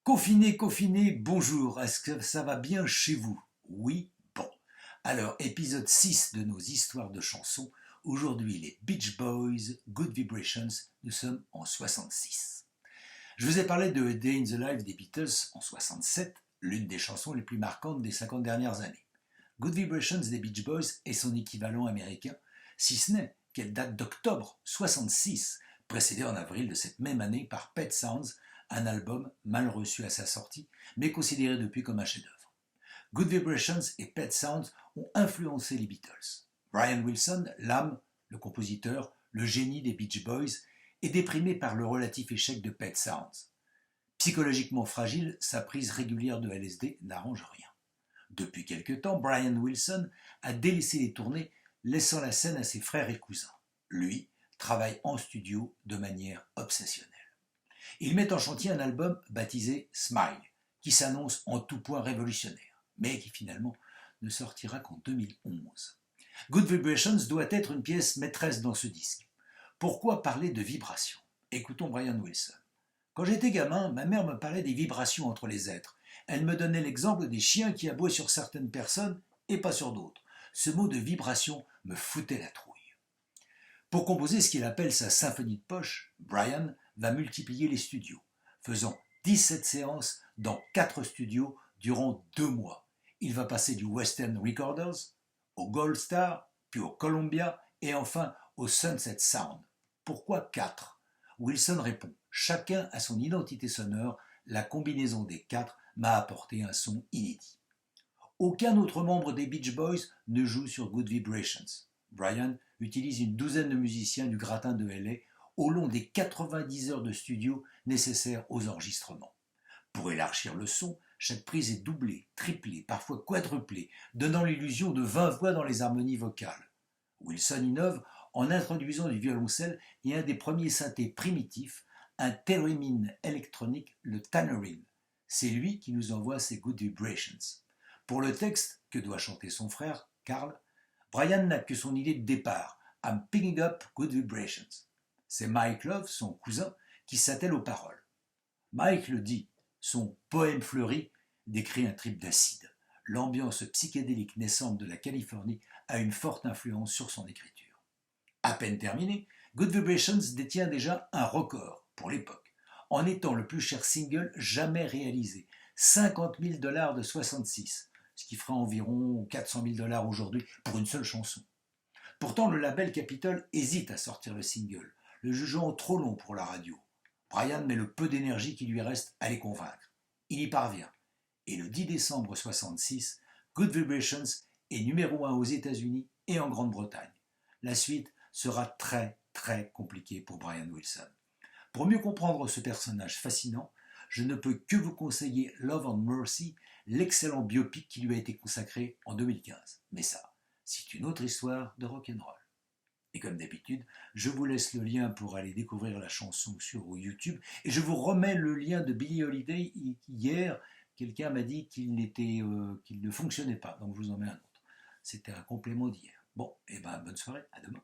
Confiné, confiné, bonjour, est-ce que ça va bien chez vous? Oui, bon. Alors, épisode 6 de nos histoires de chansons. Aujourd'hui, les Beach Boys, Good Vibrations, nous sommes en 66. Je vous ai parlé de A Day in the Life des Beatles en 67, l'une des chansons les plus marquantes des 50 dernières années. Good Vibrations des Beach Boys est son équivalent américain, si ce n'est qu'elle date d'octobre 66, précédée en avril de cette même année par Pet Sounds, un album mal reçu à sa sortie, mais considéré depuis comme un chef-d'œuvre. Good Vibrations et Pet Sounds ont influencé les Beatles. Brian Wilson, l'âme, le compositeur, le génie des Beach Boys, est déprimé par le relatif échec de Pet Sounds. Psychologiquement fragile, sa prise régulière de LSD n'arrange rien. Depuis quelque temps, Brian Wilson a délaissé les tournées, laissant la scène à ses frères et cousins. Lui travaille en studio de manière obsessionnelle. Il met en chantier un album baptisé Smile, qui s'annonce en tout point révolutionnaire, mais qui finalement ne sortira qu'en 2011. Good Vibrations doit être une pièce maîtresse dans ce disque. Pourquoi parler de vibrations? Écoutons Brian Wilson. Quand j'étais gamin, ma mère me parlait des vibrations entre les êtres. Elle me donnait l'exemple des chiens qui aboient sur certaines personnes et pas sur d'autres. Ce mot de vibration me foutait la trouille. Pour composer ce qu'il appelle sa symphonie de poche, Brian va multiplier les studios, faisant 17 séances dans 4 studios durant 2 mois. Il va passer du Western Recorders au Gold Star, puis au Columbia et enfin au Sunset Sound. Pourquoi 4? Wilson répond: chacun a son identité sonore, la combinaison des 4 m'a apporté un son inédit. Aucun autre membre des Beach Boys ne joue sur Good Vibrations. Brian utilise une douzaine de musiciens du gratin de LA au long des 90 heures de studio nécessaires aux enregistrements. Pour élargir le son, chaque prise est doublée, triplée, parfois quadruplée, donnant l'illusion de 20 voix dans les harmonies vocales. Wilson innove en introduisant du violoncelle et un des premiers synthés primitifs, un theremin électronique, le Tannerin. C'est lui qui nous envoie ses Good Vibrations. Pour le texte que doit chanter son frère, Carl, Brian n'a que son idée de départ, I'm picking up Good Vibrations. C'est Mike Love, son cousin, qui s'attelle aux paroles. Mike le dit, son poème fleuri décrit un trip d'acide. L'ambiance psychédélique naissante de la Californie a une forte influence sur son écriture. À peine terminé, Good Vibrations détient déjà un record pour l'époque, en étant le plus cher single jamais réalisé, 50 000 $ de 66, ce qui fera environ 400 000 $ aujourd'hui pour une seule chanson. Pourtant, le label Capitol hésite à sortir le single, le jugeant trop long pour la radio. Brian met le peu d'énergie qui lui reste à les convaincre. Il y parvient. Et le 10 décembre 66, Good Vibrations est numéro 1 aux États-Unis et en Grande-Bretagne. La suite sera très compliquée pour Brian Wilson. Pour mieux comprendre ce personnage fascinant, je ne peux que vous conseiller Love and Mercy, l'excellent biopic qui lui a été consacré en 2015. Mais ça, c'est une autre histoire de rock'n'roll. Et comme d'habitude, je vous laisse le lien pour aller découvrir la chanson sur YouTube. Et je vous remets le lien de Billie Holiday. Hier, quelqu'un m'a dit qu'il ne fonctionnait pas. Donc je vous en mets un autre. C'était un complément d'hier. Bon, et ben bonne soirée, à demain.